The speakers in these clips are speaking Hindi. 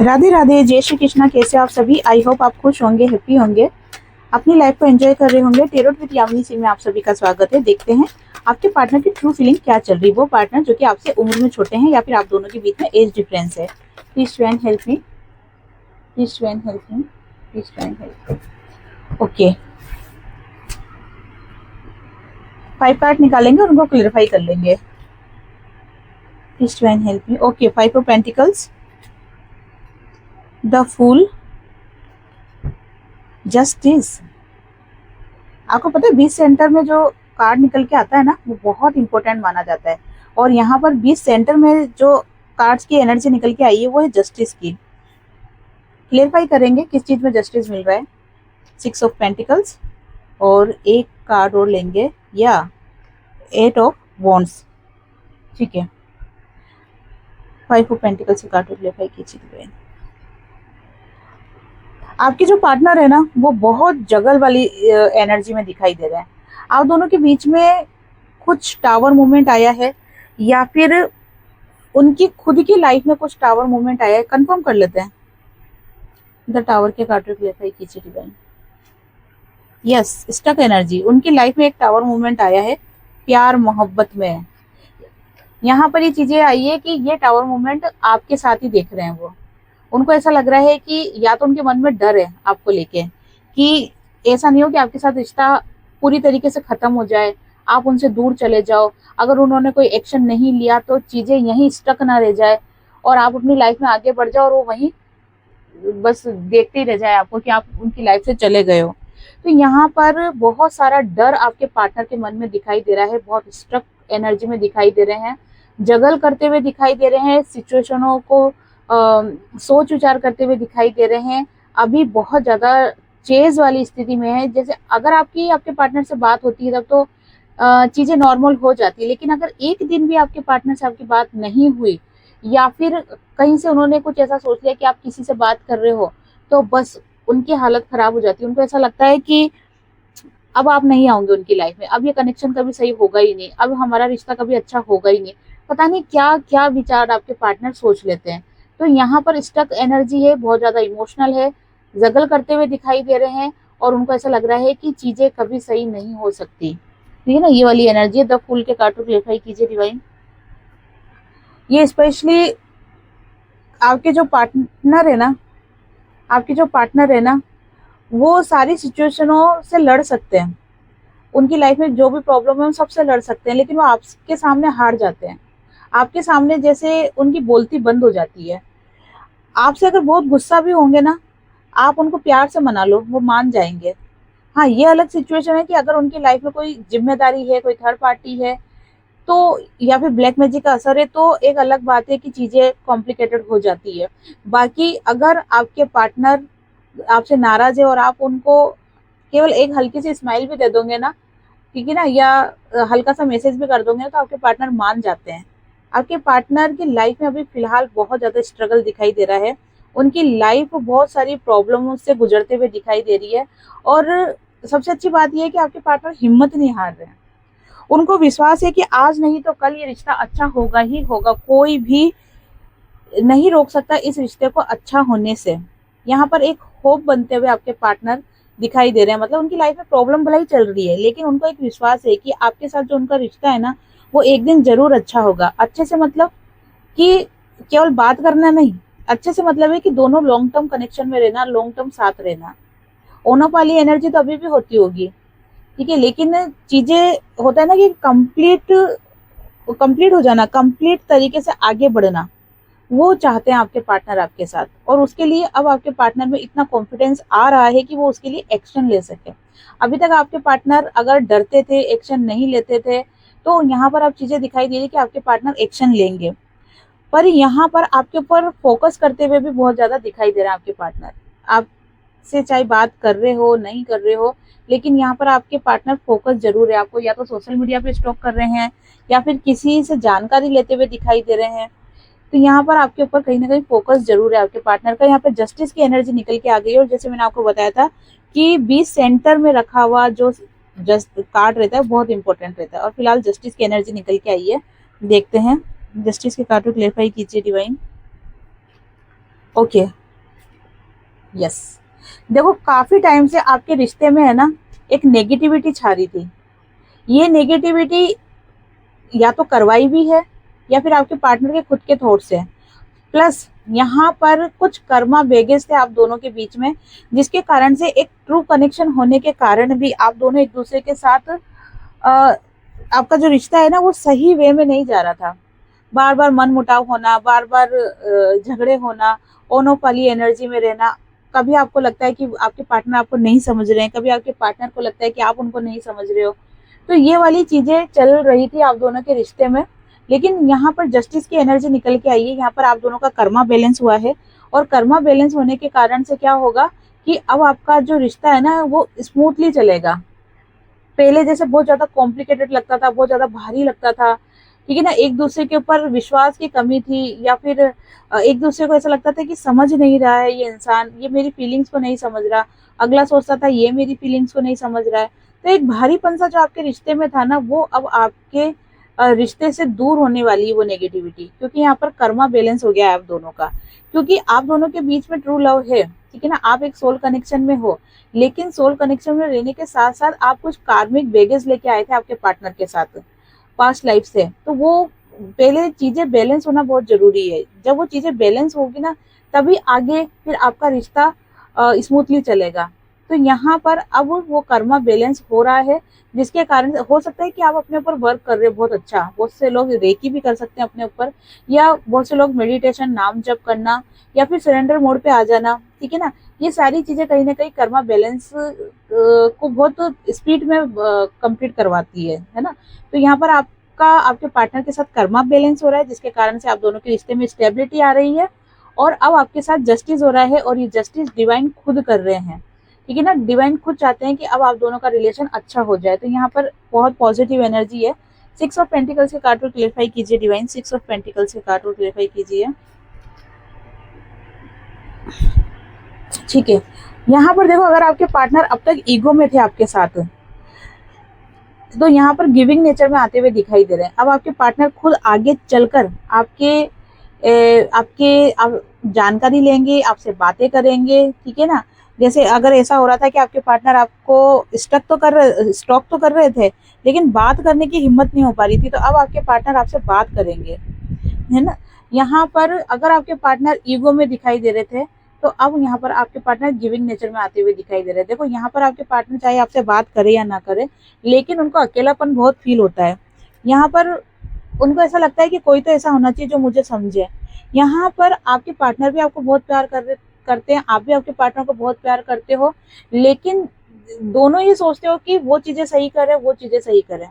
राधे राधे, जय श्री कृष्णा। कैसे आप सभी? आई होप आप खुश होंगे, हैप्पी होंगे, अपनी लाइफ को एंजॉय कर रहे होंगे। टेरोट विद यामिनी सिंह में आप सभी का स्वागत है। देखते हैं आपके पार्टनर की ट्रू फीलिंग क्या चल रही है। वो पार्टनर जो कि आपसे उम्र में छोटे हैं या फिर आप दोनों के बीच में एज डिफरेंस है। Please try and help me, please try and help me, please try and help. Okay, 5 card निकालेंगे और उनको क्लियरिफाई कर लेंगे। Please try and help me. Okay, 5 of pentacles, the fool, justice. आपको पता है 20 सेंटर में जो कार्ड निकल के आता है ना, वो बहुत इंपॉर्टेंट माना जाता है। और यहाँ पर 20 सेंटर में जो कार्ड्स की एनर्जी निकल के आई है वो है जस्टिस की। क्लियरिफाई करेंगे किस चीज में जस्टिस मिल रहा है। 6 ऑफ पेंटिकल्स और एक कार्ड और लेंगे, या 8 ऑफ वॉन्ड्स। ठीक है, 5 ऑफ पेंटिकल्स की कार्ड क्लियरिफाई कीजिए। आपके जो पार्टनर है ना, वो बहुत जगल वाली एनर्जी में दिखाई दे रहे हैं। आप दोनों के बीच में कुछ टावर मूवमेंट आया है, या फिर उनकी खुद की लाइफ में कुछ टावर मूवमेंट आया है। कंफर्म कर लेते हैं। द टावर के कार्ड क्लियरिफाई कीजिए डिवाइन। Yes, stuck energy. उनकी लाइफ में एक टावर मूवमेंट आया है, प्यार मोहब्बत में। यहाँ पर ये चीजें आई है कि ये टावर मूवमेंट आपके साथ ही देख रहे हैं। वो उनको ऐसा लग रहा है कि या तो उनके मन में डर है आपको लेके, कि ऐसा नहीं हो कि आपके साथ रिश्ता पूरी तरीके से खत्म हो जाए, आप उनसे दूर चले जाओ। अगर उन्होंने कोई एक्शन नहीं लिया तो चीजें यहीं स्टक ना रह जाए और आप अपनी लाइफ में आगे बढ़ जाओ और वो वहीं बस देखते ही रह जाए आपको कि आप उनकी लाइफ से चले गए हो। तो यहाँ पर बहुत सारा डर आपके पार्टनर के मन में दिखाई दे रहा है, बहुत स्ट्रक एनर्जी में दिखाई दे रहे हैं, जगल करते हुए दिखाई दे रहे हैं, सिचुएशनों को सोच विचार करते हुए दिखाई दे रहे हैं। अभी बहुत ज्यादा चेज वाली स्थिति में है। जैसे अगर आपके पार्टनर से बात होती है तब तो चीजें नॉर्मल हो जाती है, लेकिन अगर एक दिन भी आपके पार्टनर से आपकी बात नहीं हुई, या फिर कहीं से उन्होंने कुछ ऐसा सोच लिया कि आप किसी से बात कर रहे हो, तो बस उनकी हालत खराब हो जाती है। उनको ऐसा लगता है कि अब आप नहीं आओगे उनकी लाइफ में, अब ये कनेक्शन कभी सही होगा ही नहीं, अब हमारा रिश्ता कभी अच्छा होगा ही नहीं। पता नहीं क्या क्या विचार आपके पार्टनर सोच लेते हैं। तो यहाँ पर स्टक एनर्जी है, बहुत ज्यादा इमोशनल है, जगल करते हुए दिखाई दे रहे हैं और उनको ऐसा लग रहा है कि चीजें कभी सही नहीं हो सकती। ठीक है ना, ये वाली एनर्जी है। द फूल के कार्ड को क्लियरिफाई कीजिए डिवाइन। ये स्पेशली आपके जो पार्टनर है ना, आपके जो पार्टनर है ना, वो सारी सिचुएशनों से लड़ सकते हैं। उनकी लाइफ में जो भी प्रॉब्लम है उन सबसे लड़ सकते हैं, लेकिन वो आपके सामने हार जाते हैं। आपके सामने जैसे उनकी बोलती बंद हो जाती है। आपसे अगर बहुत गुस्सा भी होंगे ना, आप उनको प्यार से मना लो, वो मान जाएंगे। हाँ, ये अलग सिचुएशन है कि अगर उनकी लाइफ में कोई जिम्मेदारी है, कोई थर्ड पार्टी है, तो या फिर ब्लैक मैजिक का असर है, तो एक अलग बात है कि चीजें कॉम्प्लिकेटेड हो जाती है। बाकी अगर आपके पार्टनर आपसे नाराज है और आप उनको केवल एक हल्की सी स्माइल भी दे दोगे ना, ठीक है ना, या हल्का सा मैसेज भी कर दोगे ना, तो आपके पार्टनर मान जाते हैं। आपके पार्टनर की लाइफ में अभी फिलहाल बहुत ज्यादा स्ट्रगल दिखाई दे रहा है। उनकी लाइफ बहुत सारी प्रॉब्लमों से गुजरते हुए दिखाई दे रही है। और सबसे अच्छी बात यह है कि आपके पार्टनर हिम्मत नहीं हार रहे हैं। उनको विश्वास है कि आज नहीं तो कल ये रिश्ता अच्छा होगा ही होगा। कोई भी नहीं रोक सकता इस रिश्ते को अच्छा होने से। यहाँ पर एक होप बनते हुए आपके पार्टनर दिखाई दे रहे हैं। मतलब उनकी लाइफ में प्रॉब्लम भले ही चल रही है, लेकिन उनको एक विश्वास है कि आपके साथ जो उनका रिश्ता है ना, वो एक दिन जरूर अच्छा होगा। अच्छे से मतलब कि केवल बात करना नहीं, अच्छे से मतलब है कि दोनों लॉन्ग टर्म कनेक्शन में रहना, लॉन्ग टर्म साथ रहना। ओनअप वाली एनर्जी तो अभी भी होती होगी, ठीक है, लेकिन चीजें होता है ना कि कंप्लीट हो जाना, कंप्लीट तरीके से आगे बढ़ना, वो चाहते हैं आपके पार्टनर आपके साथ। और उसके लिए अब आपके पार्टनर में इतना कॉन्फिडेंस आ रहा है कि वो उसके लिए एक्शन ले सके। अभी तक आपके पार्टनर अगर डरते थे, एक्शन नहीं लेते थे, तो यहाँ पर अब चीजें दिखाई दे रही कि आपके पार्टनर एक्शन लेंगे। पर यहाँ पर आपके ऊपर फोकस करते हुए भी बहुत ज्यादा दिखाई दे रहा है आपके पार्टनर। आपसे चाहे बात कर रहे हो नहीं कर रहे हो, लेकिन यहाँ पर आपके पार्टनर फोकस जरूर है। आपको या तो सोशल मीडिया पे स्टॉक कर रहे हैं, या फिर किसी से जानकारी लेते हुए दिखाई दे रहे हैं। तो यहाँ पर आपके ऊपर कहीं ना कहीं फोकस जरूर है आपके पार्टनर का। यहाँ पर जस्टिस की एनर्जी निकल के आ गई है। और जैसे मैंने आपको बताया था कि 20 सेंटर में रखा हुआ जो जस्ट कार्ड रहता है बहुत इंपॉर्टेंट रहता है। और फिलहाल जस्टिस की एनर्जी निकल के आई है। देखते हैं जस्टिस के कार्ड को क्लेरिफाई कीजिए डिवाइन। Okay, yes. देखो काफी टाइम से आपके रिश्ते में है ना एक नेगेटिविटी छा रही थी। ये नेगेटिविटी या तो करवाई भी है या फिर आपके पार्टनर के खुद के थॉट्स है। प्लस यहाँ पर कुछ कर्मा बेगेस थे आप दोनों के बीच में, जिसके कारण से एक ट्रू कनेक्शन होने के कारण भी आप दोनों एक दूसरे के साथ आपका जो रिश्ता है ना वो सही वे में नहीं जा रहा था। बार बार मन मुटाव होना, बार बार झगड़े होना, ऑन ऑफ वाली एनर्जी में रहना। कभी आपको लगता है कि आपके पार्टनर आपको नहीं समझ रहे हैं, कभी आपके पार्टनर को लगता है कि आप उनको नहीं समझ रहे हो। तो ये वाली चीजें चल रही थी आप दोनों के रिश्ते में। लेकिन यहाँ पर जस्टिस की एनर्जी निकल के आई है। यहाँ पर आप दोनों का कर्मा बैलेंस हुआ है, और कर्मा बैलेंस होने के कारण से क्या होगा कि अब आपका जो रिश्ता है ना वो स्मूथली चलेगा। पहले जैसे बहुत ज्यादा कॉम्प्लिकेटेड लगता था, बहुत ज्यादा भारी लगता था, ठीक है ना, एक दूसरे के ऊपर विश्वास की कमी थी, या फिर एक दूसरे को ऐसा लगता था कि समझ नहीं रहा है ये इंसान, ये मेरी फीलिंग्स को नहीं समझ रहा, अगला सोचता था ये मेरी फीलिंग्स को नहीं समझ रहा है। तो एक भारीपन सा जो आपके रिश्ते में था ना वो अब आपके रिश्ते से दूर होने वाली है वो नेगेटिविटी, क्योंकि यहाँ पर कर्मा बैलेंस हो गया है आप दोनों का। क्योंकि आप दोनों के बीच में ट्रू लव है, ठीक है ना, आप एक सोल कनेक्शन में हो। लेकिन सोल कनेक्शन में रहने के साथ साथ आप कुछ कार्मिक बेगेज लेके आए थे आपके पार्टनर के साथ पास्ट लाइफ से। तो वो पहले चीजें बैलेंस होना बहुत जरूरी है। जब वो चीजें बैलेंस होगी ना तभी आगे फिर आपका रिश्ता स्मूथली चलेगा। तो यहाँ पर अब वो कर्मा बैलेंस हो रहा है, जिसके कारण हो सकता है कि आप अपने ऊपर वर्क कर रहे हो बहुत अच्छा। बहुत से लोग रेकी भी कर सकते हैं अपने ऊपर, या बहुत से लोग मेडिटेशन, नाम जप करना, या फिर सरेंडर मोड पे आ जाना, ठीक है ना। ये सारी चीजें कहीं ना कहीं कर्मा बैलेंस को बहुत स्पीड में कंप्लीट करवाती है ना। तो यहाँ पर आपका आपके पार्टनर के साथ कर्मा बैलेंस हो रहा है, जिसके कारण से आप दोनों के रिश्ते में स्टेबिलिटी आ रही है। और अब आपके साथ जस्टिस हो रहा है, और ये जस्टिस डिवाइन खुद कर रहे हैं, ठीक है ना। डिवाइन खुद चाहते हैं कि अब आप दोनों का रिलेशन अच्छा हो जाए। तो यहाँ पर बहुत पॉजिटिव एनर्जी है। 6 ऑफ पेंटिकल्स के कार्ड को क्लियरफाई कीजिए डिवाइन। 6 ऑफ पेंटिकल्स के कार्ड को क्लियरफाई कीजिए, ठीक है। यहाँ पर देखो अगर आपके पार्टनर अब तक ईगो में थे आपके साथ, तो यहाँ पर गिविंग नेचर में आते हुए दिखाई दे रहे हैं। अब आपके पार्टनर खुद आगे चलकर आप जानकारी लेंगे, आपसे बातें करेंगे, ठीक है ना। जैसे अगर ऐसा हो रहा था कि आपके पार्टनर आपको स्टॉक तो कर रहे थे, लेकिन बात करने की हिम्मत नहीं हो पा रही थी, तो अब आपके पार्टनर आपसे बात करेंगे, है ना। यहाँ पर अगर आपके पार्टनर ईगो में दिखाई दे रहे थे, तो अब यहाँ पर आपके पार्टनर गिविंग नेचर में आते हुए दिखाई दे रहे हैं। देखो यहाँ पर आपके पार्टनर चाहे आपसे बात करे या ना करे, लेकिन उनको अकेलापन बहुत फील होता है। यहाँ पर उनको ऐसा लगता है कि कोई तो ऐसा होना चाहिए जो मुझे समझे। यहाँ पर आपके पार्टनर भी आपको बहुत प्यार करते हैं, आप भी आपके पार्टनर को बहुत प्यार करते हो, लेकिन दोनों ये सोचते हो कि वो चीजें सही करे, वो चीजें सही करें,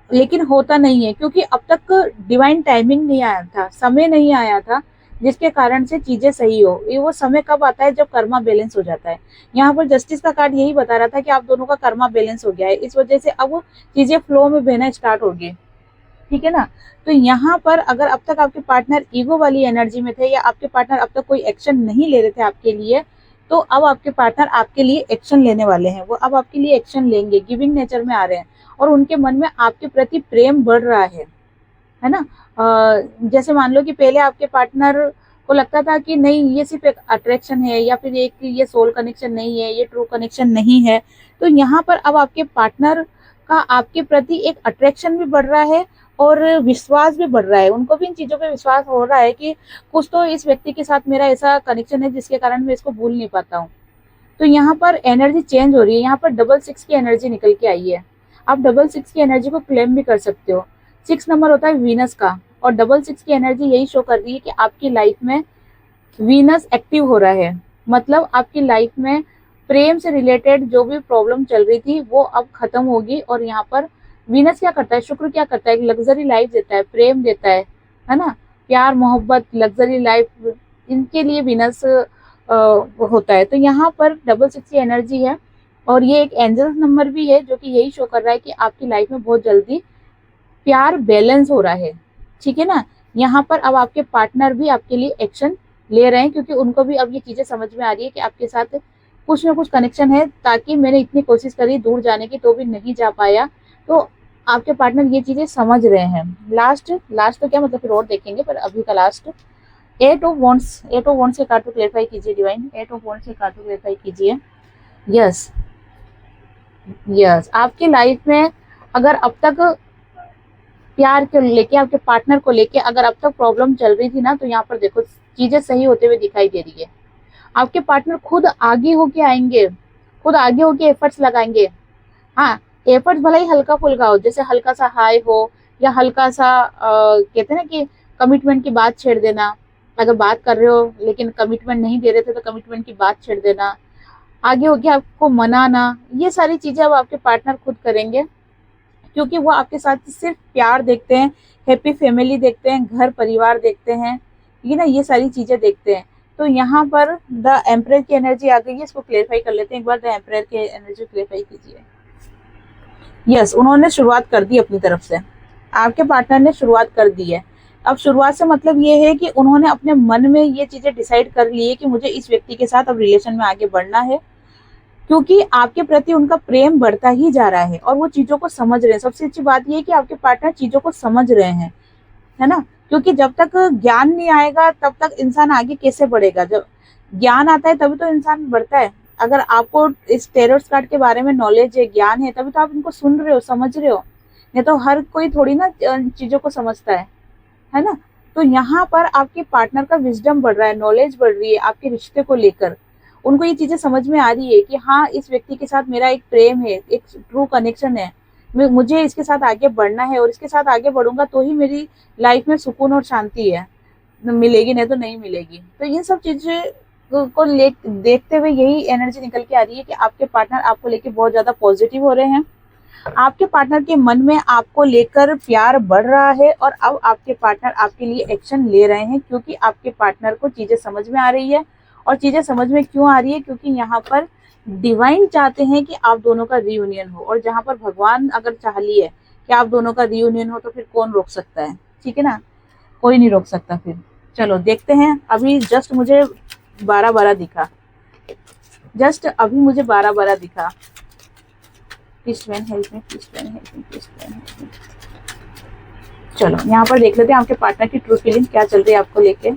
लेकिन होता नहीं है, क्योंकि अब तक डिवाइन टाइमिंग नहीं आया था, समय नहीं आया था, जिसके कारण से चीजें सही हो। ये वो समय कब आता है, जब कर्मा बैलेंस हो जाता है। यहाँ पर जस्टिस का कार्ड यही बता रहा था कि आप दोनों का कर्मा बैलेंस हो गया है, इस वजह से अब चीजें फ्लो में बहना स्टार्ट हो गई, ठीक है ना। तो यहाँ पर अगर अब तक आपके पार्टनर ईगो वाली एनर्जी में थे, या आपके पार्टनर अब तक कोई एक्शन नहीं ले रहे थे आपके लिए, तो अब आपके पार्टनर आपके लिए एक्शन लेने वाले हैं। वो अब आपके लिए एक्शन लेंगे, गिविंग नेचर में आ रहे हैं, और उनके मन में आपके प्रति प्रेम बढ़ रहा है ना। जैसे मान लो कि पहले आपके पार्टनर को लगता था कि नहीं ये सिर्फ एक अट्रैक्शन है, या फिर एक ये सोल कनेक्शन नहीं है, ये ट्रू कनेक्शन नहीं है। तो यहाँ पर अब आपके पार्टनर का आपके प्रति एक अट्रैक्शन भी बढ़ रहा है, और विश्वास भी बढ़ रहा है। उनको भी इन चीजों पे विश्वास हो रहा है कि कुछ तो इस व्यक्ति के साथ मेरा ऐसा कनेक्शन है जिसके कारण मैं इसको भूल नहीं पाता हूँ। तो यहाँ पर एनर्जी चेंज हो रही है। यहाँ पर डबल 6 की एनर्जी निकल के आई है। आप डबल 6 की एनर्जी को क्लेम भी कर सकते हो। 6 नंबर होता है वीनस का, और डबल 6 की एनर्जी यही शो कर रही है कि आपकी लाइफ में वीनस एक्टिव हो रहा है। मतलब आपकी लाइफ में प्रेम से रिलेटेड जो भी प्रॉब्लम चल रही थी वो अब खत्म होगी। और यहाँ पर वीनस क्या करता है, शुक्र क्या करता है, लग्जरी लाइफ देता है, प्रेम देता है ना, प्यार मोहब्बत, लग्जरी लाइफ, इनके लिए वीनस होता है। तो यहाँ पर डबल 6 की एनर्जी है, और ये एक एंजल नंबर भी है जो कि यही शो कर रहा है कि आपकी लाइफ में बहुत जल्दी प्यार बैलेंस हो रहा है, ठीक है ना। यहाँ पर अब आपके पार्टनर भी आपके लिए एक्शन ले रहे हैं, क्योंकि उनको भी अब ये चीजें समझ में आ रही है कि आपके साथ कुछ ना कुछ कनेक्शन है। ताकि मैंने इतनी कोशिश करी दूर जाने की तो भी नहीं जा पाया, तो आपके पार्टनर ये चीजें समझ रहे हैं। लास्ट तो क्या मतलब, फिर और देखेंगे, पर अभी का लास्ट एट ऑफ वॉन्ड्स के कार्ड को क्लेरिफाई कीजिए डिवाइन, एट ऑफ वॉन्ड्स के कार्ड को क्लेरिफाई कीजिए। यस, यस, आपकी लाइफ में अगर अब तक प्यार को लेके, आपके पार्टनर को लेके अगर अब तक प्रॉब्लम चल रही थी ना, तो यहाँ पर देखो चीजें सही होते हुए दिखाई दे रही है। आपके पार्टनर खुद आगे होके आएंगे, खुद आगे होके एफर्ट्स लगाएंगे। हाँ, एफर्ट्स भले ही हल्का फुल्का हो, जैसे हल्का सा हाई हो या हल्का सा कहते हैं ना कि कमिटमेंट की बात छेड़ देना। अगर बात कर रहे हो लेकिन कमिटमेंट नहीं दे रहे थे तो कमिटमेंट की बात छेड़ देना, आगे होके आपको मनाना, ये सारी चीजें अब आपके पार्टनर खुद करेंगे, क्योंकि वो आपके साथ सिर्फ प्यार देखते हैं, हैप्पी फैमिली देखते हैं, घर परिवार देखते हैं, ये सारी चीजें देखते हैं। तो यहाँ पर द एम्परर की एनर्जी आ गई है, इसको क्लेरिफाई कर लेते हैं एक बार। द एम्परर की एनर्जी क्लेरिफाई कीजिए। यस, उन्होंने शुरुआत कर दी अपनी तरफ से, आपके पार्टनर ने शुरुआत कर दी है। अब शुरुआत से मतलब ये है कि उन्होंने अपने मन में ये चीजें डिसाइड कर ली है कि मुझे इस व्यक्ति के साथ अब रिलेशन में आगे बढ़ना है, क्योंकि आपके प्रति उनका प्रेम बढ़ता ही जा रहा है और वो चीजों को समझ रहे हैं। सबसे अच्छी बात ये है कि आपके पार्टनर चीजों को समझ रहे हैं, है ना, क्योंकि जब तक ज्ञान नहीं आएगा तब तक इंसान आगे कैसे बढ़ेगा। जब ज्ञान आता है तभी तो इंसान बढ़ता है। अगर आपको इस टेरर कार्ड के बारे में नॉलेज है, ज्ञान है, तभी तो आप इनको सुन रहे हो, समझ रहे हो। नहीं तो हर कोई थोड़ी ना चीजों को समझता है ना। तो यहाँ पर आपके पार्टनर का विजडम बढ़ रहा है, नॉलेज बढ़ रही है आपके रिश्ते को लेकर। उनको ये चीजें समझ में आ रही है कि हाँ, इस व्यक्ति के साथ मेरा एक प्रेम है, एक ट्रू कनेक्शन है, मुझे इसके साथ आगे बढ़ना है और इसके साथ आगे बढ़ूंगा तो ही मेरी लाइफ में सुकून और शांति है मिलेगी, नहीं तो नहीं मिलेगी। तो ये सब चीजें को देखते हुए यही एनर्जी निकल के आ रही है कि आपके पार्टनर आपको लेके बहुत ज्यादा पॉजिटिव हो रहे हैं। आपके पार्टनर के मन में आपको लेकर प्यार बढ़ रहा है और अब आपके पार्टनर आपके लिए एक्शन ले रहे हैं, क्योंकि आपके पार्टनर को चीजें समझ में आ रही है। और चीजें समझ में क्यों आ रही है, क्योंकि यहाँ पर डिवाइन चाहते हैं कि आप दोनों का रियूनियन हो, और जहां पर भगवान अगर चाह ली है कि आप दोनों का रियूनियन हो तो फिर कौन रोक सकता है, ठीक है ना, कोई नहीं रोक सकता। फिर चलो देखते हैं। अभी जस्ट मुझे 12-12 दिखा, जस्ट अभी मुझे 12-12 दिखा। Please man help me, please man help me, please man help me. चलो यहाँ पर देख लेते हैं आपके पार्टनर की ट्रू फीलिंग क्या चल रही है आपको लेके।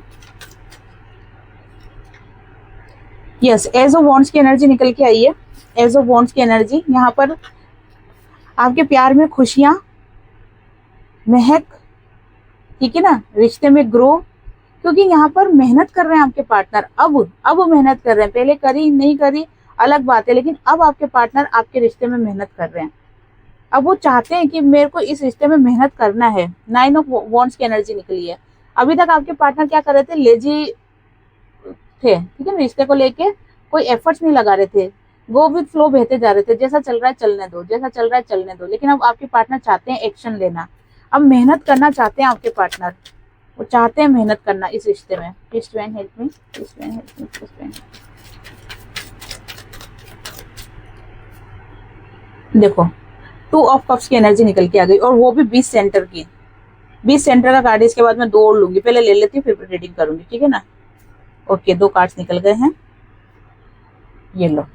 यस, एज ऑफ वॉन्ड्स की एनर्जी निकल के आई है। एज ऑफ वॉन्ड्स की एनर्जी, यहाँ पर आपके प्यार में खुशियां, महक, ठीक है ना, रिश्ते में ग्रो, क्योंकि यहाँ पर मेहनत कर रहे हैं आपके पार्टनर। अब मेहनत कर रहे हैं, पहले करी नहीं करी अलग बात है, लेकिन अब आपके पार्टनर आपके रिश्ते में मेहनत कर रहे हैं। अब वो चाहते हैं कि मेरे को इस रिश्ते में मेहनत करना है। 9 ऑफ वॉन्ड्स की एनर्जी निकली है। अभी तक आपके पार्टनर क्या कर रहे थे, लेजी थे, ठीक है ना, रिश्ते को लेके कोई एफर्ट्स नहीं लगा रहे थे, गो विद फ्लो बहते जा रहे थे, जैसा चल रहा है चलने दो, जैसा चल रहा है चलने दो। लेकिन अब आपके पार्टनर चाहते हैं एक्शन लेना, अब मेहनत करना चाहते हैं आपके पार्टनर, वो चाहते हैं मेहनत करना इस रिश्ते में। Please man help me, please man help me, please man. देखो 2 ऑफ कप्स की एनर्जी निकल के आ गई, और वो भी 20 सेंटर की। 20 सेंटर का कार्ड, इसके बाद मैं 2 और लूंगी, पहले ले लेती हूँ फिर रीडिंग करूंगी, ठीक है ना। ओके, 2 कार्ड्स निकल गए हैं, ये लो।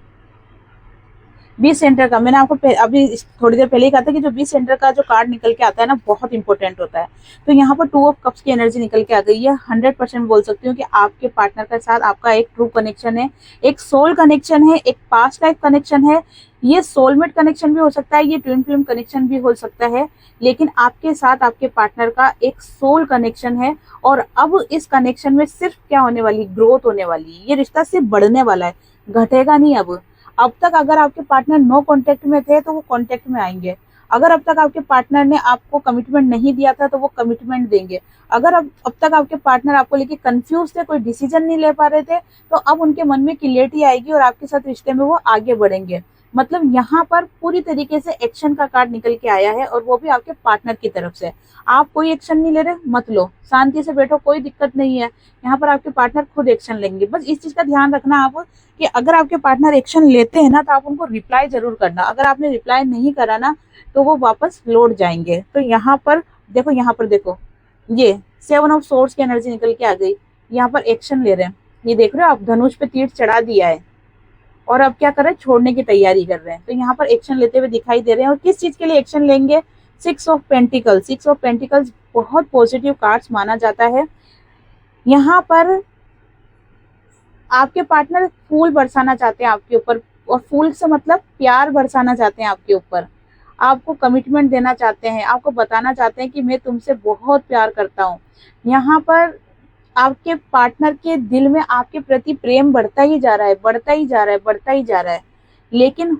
20 सेंटर का मैंने आपको अभी थोड़ी देर पहले ही कहा था कि जो 20 सेंटर का जो कार्ड निकल के आता है ना, बहुत इंपॉर्टेंट होता है। तो यहाँ पर 2 ऑफ कप्स की एनर्जी निकल के आ गई है। 100% बोल सकती हूँ कि आपके पार्टनर के साथ आपका एक ट्रू कनेक्शन है, एक सोल कनेक्शन है, एक पास्ट लाइफ कनेक्शन है। ये सोलमेट कनेक्शन भी हो सकता है, ये ट्विन फ्लेम कनेक्शन भी हो सकता है, लेकिन आपके साथ आपके पार्टनर का एक सोल कनेक्शन है। और अब इस कनेक्शन में सिर्फ क्या होने वाली, ग्रोथ होने वाली है। ये रिश्ता सिर्फ बढ़ने वाला है, घटेगा नहीं। अब तक अगर आपके पार्टनर नो कांटेक्ट में थे तो वो कांटेक्ट में आएंगे। अगर अब तक आपके पार्टनर ने आपको कमिटमेंट नहीं दिया था तो वो कमिटमेंट देंगे। अगर अब तक आपके पार्टनर आपको लेके कंफ्यूज थे, कोई डिसीजन नहीं ले पा रहे थे, तो अब उनके मन में क्लियरिटी आएगी और आपके साथ रिश्ते में वो आगे बढ़ेंगे। मतलब यहाँ पर पूरी तरीके से एक्शन का कार्ड निकल के आया है, और वो भी आपके पार्टनर की तरफ से। आप कोई एक्शन नहीं ले रहे, मत लो, शांति से बैठो, कोई दिक्कत नहीं है। यहाँ पर आपके पार्टनर खुद एक्शन लेंगे। बस इस चीज का ध्यान रखना आप कि अगर आपके पार्टनर एक्शन लेते हैं ना, तो आप उनको रिप्लाई जरूर करना। अगर आपने रिप्लाई नहीं करा ना, तो वो वापस लौट जाएंगे। तो यहाँ पर देखो, ये 7 ऑफ सोर्ड्स की एनर्जी निकल के आ गई। यहाँ पर एक्शन ले रहे हैं, ये देख रहे हो आप, धनुष पे तीर चढ़ा दिया है और अब क्या कर रहे हैं, छोड़ने की तैयारी कर रहे हैं। तो यहाँ पर एक्शन लेते हुए दिखाई दे रहे हैं। और किस चीज के लिए एक्शन लेंगे, 6 ऑफ पेंटिकल्स। 6 ऑफ पेंटिकल्स बहुत पॉजिटिव कार्ड्स माना जाता है। यहाँ पर आपके पार्टनर फूल बरसाना चाहते हैं आपके ऊपर, और फूल से मतलब प्यार बरसाना चाहते हैं आपके ऊपर, आपको कमिटमेंट देना चाहते हैं, आपको बताना चाहते हैं कि मैं तुमसे बहुत प्यार करता हूँ। यहाँ पर आपके पार्टनर के दिल में आपके प्रति प्रेम बढ़ता ही जा रहा है, बढ़ता ही जा रहा है, बढ़ता ही जा रहा है। लेकिन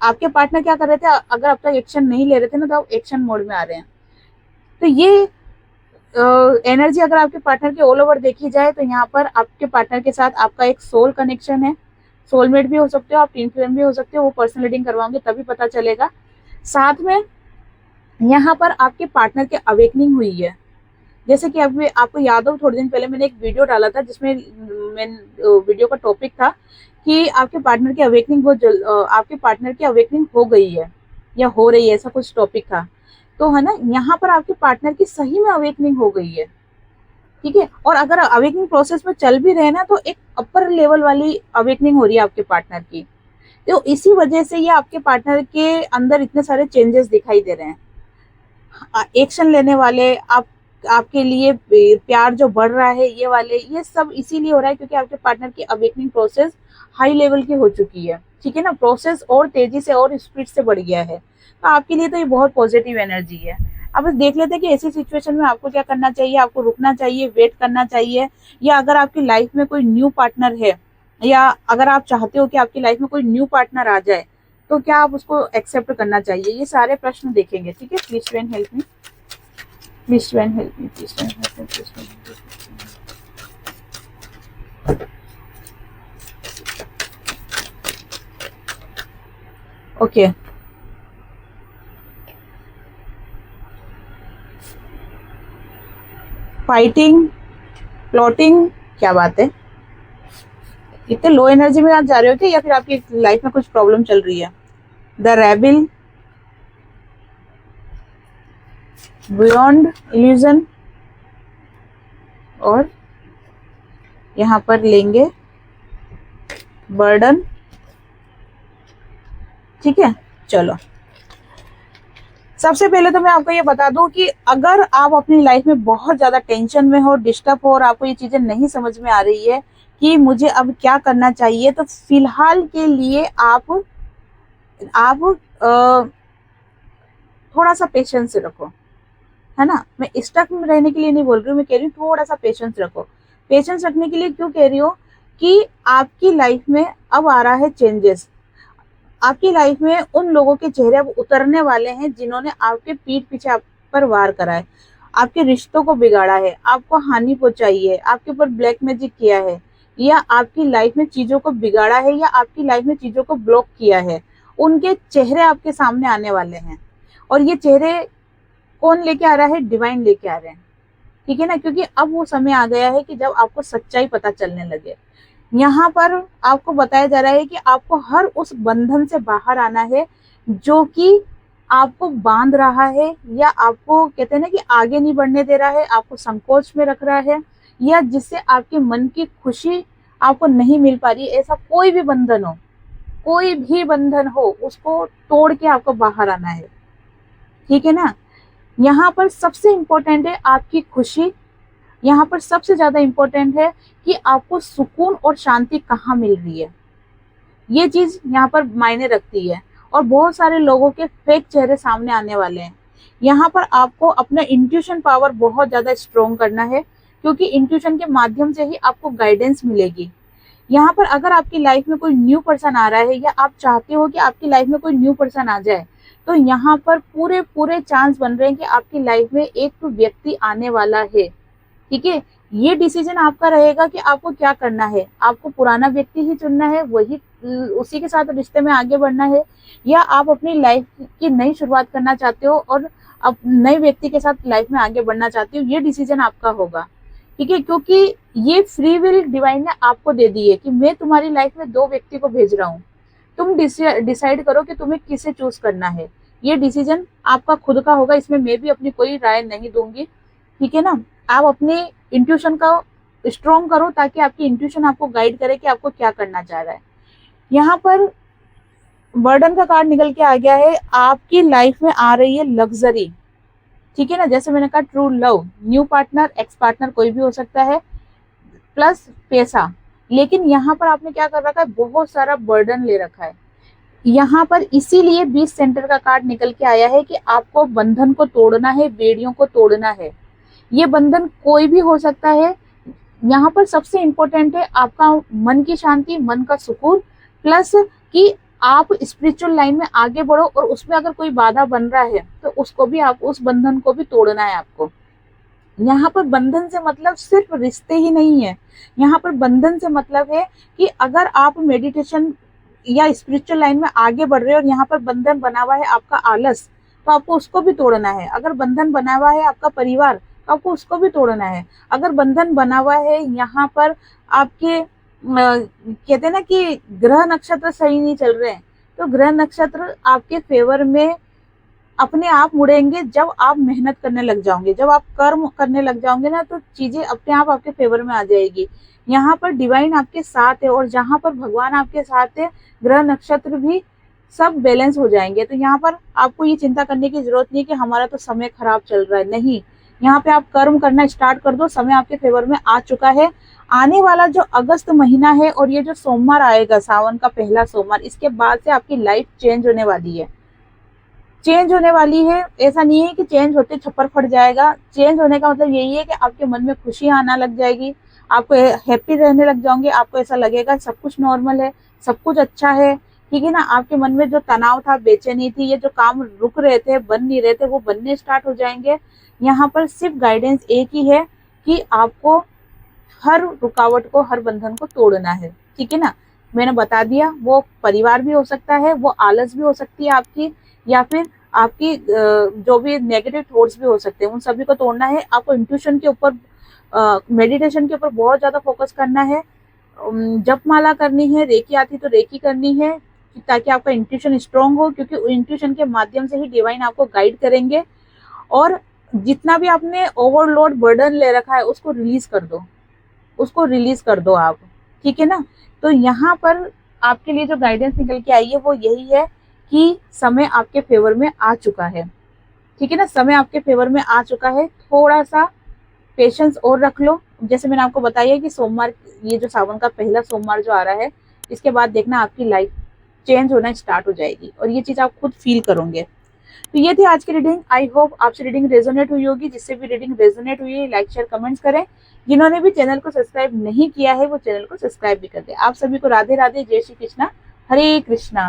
आपके पार्टनर क्या कर रहे थे, अगर अब तक एक्शन नहीं ले रहे थे ना, तो आप एक्शन मोड में आ रहे हैं। तो ये एनर्जी अगर आपके पार्टनर के ऑल ओवर देखी जाए, तो यहाँ पर आपके पार्टनर के साथ आपका एक सोल कनेक्शन है। सोलमेट भी हो सकते हो आप, ट्विन फ्लेम भी हो सकते हो, वो पर्सनल रीडिंग करवाओगे तभी पता चलेगा। साथ में यहाँ पर आपके पार्टनर की अवेकनिंग हुई है। जैसे कि अभी आपको याद हो, थोड़े दिन पहले मैंने एक वीडियो डाला था जिसमें वीडियो का टॉपिक था कि आपके पार्टनर की अवेकनिंग आपके पार्टनर की अवेकनिंग हो गई है या हो रही है, ऐसा कुछ टॉपिक था। तो है ना, यहाँ पर आपके पार्टनर की सही में अवेकनिंग हो गई है। ठीक है, और अगर अवेकनिंग प्रोसेस में चल भी रहे ना, तो एक अपर लेवल वाली अवेकनिंग हो रही है आपके पार्टनर की। तो इसी वजह से ये आपके पार्टनर के अंदर इतने सारे चेंजेस दिखाई दे रहे हैं। एक्शन लेने वाले, आपके लिए प्यार जो बढ़ रहा है, ये वाले, ये सब इसीलिए हो रहा है क्योंकि आपके पार्टनर की अवेकनिंग प्रोसेस हाई लेवल की हो चुकी है। ठीक है ना, प्रोसेस और तेजी से और स्पीड से बढ़ गया है। तो आपके लिए तो ये बहुत पॉजिटिव एनर्जी है। अब बस देख लेते हैं कि ऐसी सिचुएशन में आपको क्या करना चाहिए। आपको रुकना चाहिए, वेट करना चाहिए, या अगर आपकी लाइफ में कोई न्यू पार्टनर है, या अगर आप चाहते हो कि आपकी लाइफ में कोई न्यू पार्टनर आ जाए, तो क्या आप उसको एक्सेप्ट करना चाहिए, ये सारे प्रश्न देखेंगे। ठीक है, please Twain help me, please Twain help me, please Twain help me, please Twain help me. Okay, fighting, plotting, क्या बात है, इतने लो एनर्जी में आप जा रहे हो क्या, या फिर आपकी लाइफ में कुछ प्रॉब्लम चल रही है। द रेबिल, बियॉन्ड इल्यूजन, और यहाँ पर लेंगे बर्डन। ठीक है, चलो सबसे पहले तो मैं आपको ये बता दूं कि अगर आप अपनी लाइफ में बहुत ज्यादा टेंशन में हो, डिस्टर्ब हो, और आपको ये चीजें नहीं समझ में आ रही है कि मुझे अब क्या करना चाहिए, तो फिलहाल के लिए आप थोड़ा सा पेशेंस रखो। है ना, मैं स्टक में रहने के लिए नहीं बोल रही हूँ, मैं कह रही हूँ थोड़ा सा पेशेंस रखो। पेशेंस रखने के लिए क्यों कह रही हूँ कि आपकी लाइफ में अब आ रहा है चेंजेस। आपकी लाइफ में उन लोगों के चेहरे अब उतरने वाले हैं जिन्होंने आपके पीठ पीछे आप पर वार करा है, आपके रिश्तों को बिगाड़ा है, आपको हानि पहुंचाई है, आपके ऊपर ब्लैक मैजिक किया है, या आपकी लाइफ में चीजों को बिगाड़ा है, या आपकी लाइफ में चीजों को ब्लॉक किया है। उनके चेहरे आपके सामने आने वाले हैं, और ये चेहरे कौन लेके आ रहा है, डिवाइन लेके आ रहे हैं। ठीक है ना, क्योंकि अब वो समय आ गया है कि जब आपको सच्चाई पता चलने लगे। यहाँ पर आपको बताया जा रहा है कि आपको हर उस बंधन से बाहर आना है जो कि आपको बांध रहा है, या आपको कहते हैं ना कि आगे नहीं बढ़ने दे रहा है, आपको संकोच में रख रहा है, या जिससे आपके मन की खुशी आपको नहीं मिल पा रही। ऐसा कोई भी बंधन हो, कोई भी बंधन हो, उसको तोड़ के आपको बाहर आना है। ठीक है ना, यहाँ पर सबसे इम्पोर्टेंट है आपकी खुशी। यहाँ पर सबसे ज्यादा इम्पोर्टेंट है कि आपको सुकून और शांति कहाँ मिल रही है, ये चीज यहाँ पर मायने रखती है। और बहुत सारे लोगों के फेक चेहरे सामने आने वाले हैं। यहाँ पर आपको अपना इंट्यूशन पावर बहुत ज्यादा स्ट्रोंग करना है, क्योंकि इंट्यूशन के माध्यम से ही आपको गाइडेंस मिलेगी। यहाँ पर अगर आपकी लाइफ में कोई न्यू पर्सन आ रहा है, या आप चाहते हो कि आपकी लाइफ में कोई न्यू पर्सन आ जाए, तो यहाँ पर पूरे पूरे चांस बन रहे हैं कि आपकी लाइफ में एक तो व्यक्ति आने वाला है। ठीक है, ये डिसीजन आपका रहेगा कि आपको क्या करना है। आपको पुराना व्यक्ति ही चुनना है, वही उसी के साथ रिश्ते में आगे बढ़ना है, या आप अपनी लाइफ की नई शुरुआत करना चाहते हो और अब नए व्यक्ति के साथ लाइफ में आगे बढ़ना चाहते हो, ये डिसीजन आपका होगा। ठीक है, क्योंकि ये फ्री विल डिवाइन ने आपको दे दी है कि मैं तुम्हारी लाइफ में 2 व्यक्ति को भेज रहा हूँ, तुम डिसाइड करो कि तुम्हें किसे चूज करना है। ये डिसीजन आपका खुद का होगा, इसमें मैं भी अपनी कोई राय नहीं दूंगी। ठीक है ना, आप अपने इंट्यूशन का स्ट्रॉन्ग करो, ताकि आपकी इंट्यूशन आपको गाइड करे कि आपको क्या करना चाह रहा है। यहाँ पर बर्डन का कार्ड निकल के आ गया है, आपकी लाइफ में आ रही है लग्जरी। ठीक है ना। जैसे मैंने कहा true love, new partner, ex partner कोई भी हो सकता है, प्लस पैसा। लेकिन यहाँ पर आपने क्या कर रखा है, बहुत सारा बर्डन ले रखा है यहाँ पर, इसीलिए 20 सेंटर का कार्ड निकल के आया है कि आपको बंधन को तोड़ना है, बेड़ियों को तोड़ना है। ये बंधन कोई भी हो सकता है। यहाँ पर सबसे इंपॉर्टेंट है आपका मन की शांति, मन का सुकून, प्लस कि आप स्पिरिचुअल लाइन में आगे बढ़ो, और उसमें अगर कोई बाधा बन रहा है तो उसको भी, आप उस बंधन को भी तोड़ना है आपको। यहाँ पर बंधन से मतलब सिर्फ रिश्ते ही नहीं है, यहाँ पर बंधन से मतलब है कि अगर आप मेडिटेशन या स्पिरिचुअल लाइन में आगे बढ़ रहे हो और यहाँ पर बंधन बना हुआ है आपका आलस, तो आपको उसको भी तोड़ना है। अगर बंधन बना हुआ है आपका परिवार, तो आपको उसको भी तोड़ना है। अगर बंधन बना हुआ है यहाँ पर आपके कहते हैं ना कि ग्रह नक्षत्र सही नहीं चल रहे हैं, तो ग्रह नक्षत्र आपके फेवर में अपने आप मुड़ेंगे जब आप मेहनत करने लग जाओगे, जब आप कर्म करने लग जाओगे ना, तो चीजें अपने आप आपके फेवर में आ जाएगी। यहाँ पर डिवाइन आपके साथ है, और जहाँ पर भगवान आपके साथ है, ग्रह नक्षत्र भी सब बैलेंस हो जाएंगे। तो यहाँ पर आपको ये चिंता करने की जरूरत नहीं कि हमारा तो समय खराब चल रहा है, नहीं। यहाँ पे आप कर्म करना स्टार्ट कर दो, समय आपके फेवर में आ चुका है। आने वाला जो अगस्त महीना है और ये जो सोमवार आएगा, सावन का पहला सोमवार, इसके बाद से आपकी लाइफ चेंज होने वाली है, चेंज होने वाली है। ऐसा नहीं है कि चेंज होते छप्पर फट जाएगा। चेंज होने का मतलब यही है कि आपके मन में खुशी आना लग जाएगी, आपको हैप्पी रहने लग जाओगे, आपको ऐसा लगेगा सब कुछ नॉर्मल है, सब कुछ अच्छा है, ठीक है ना। आपके मन में जो तनाव था, बेचैनी थी, ये जो काम रुक रहे थे, बन नहीं रहे थे, वो बनने स्टार्ट हो जाएंगे। यहाँ पर सिर्फ गाइडेंस एक ही है कि आपको हर रुकावट को, हर बंधन को तोड़ना है, ठीक है ना। मैंने बता दिया, वो परिवार भी हो सकता है, वो आलस भी हो सकती है आपकी, या फिर आपकी जो भी नेगेटिव थॉट्स भी हो सकते हैं, उन सभी को तोड़ना है। आपको इंट्यूशन के ऊपर, मेडिटेशन के ऊपर बहुत ज्यादा फोकस करना है, जप माला करनी है, रेकी आती तो रेकी करनी है, ताकि आपका इंट्यूशन स्ट्रांग हो, क्योंकि इंट्यूशन के माध्यम से ही डिवाइन आपको गाइड करेंगे। और जितना भी आपने ओवरलोड बर्डन ले रखा है, उसको रिलीज कर दो, उसको रिलीज कर दो आप, ठीक है ना। तो यहाँ पर आपके लिए जो गाइडेंस निकल के आई है वो यही है कि समय आपके फेवर में आ चुका है, ठीक है ना। समय आपके फेवर में आ चुका है, थोड़ा सा पेशेंस और रख लो। जैसे मैंने आपको बताया कि सोमवार, ये जो सावन का पहला सोमवार जो आ रहा है, इसके बाद देखना आपकी लाइफ चेंज होना स्टार्ट हो जाएगी, और ये चीज आप खुद फील करोगे। तो ये थी आज की रीडिंग। आई होप आपसे रीडिंग रेजोनेट हुई होगी। जिससे भी रीडिंग रेजोनेट हुई है, लाइक शेयर कमेंट्स करें। जिन्होंने भी चैनल को सब्सक्राइब नहीं किया है, वो चैनल को सब्सक्राइब भी कर दे। आप सभी को राधे राधे, जय श्री कृष्णा, हरे कृष्णा।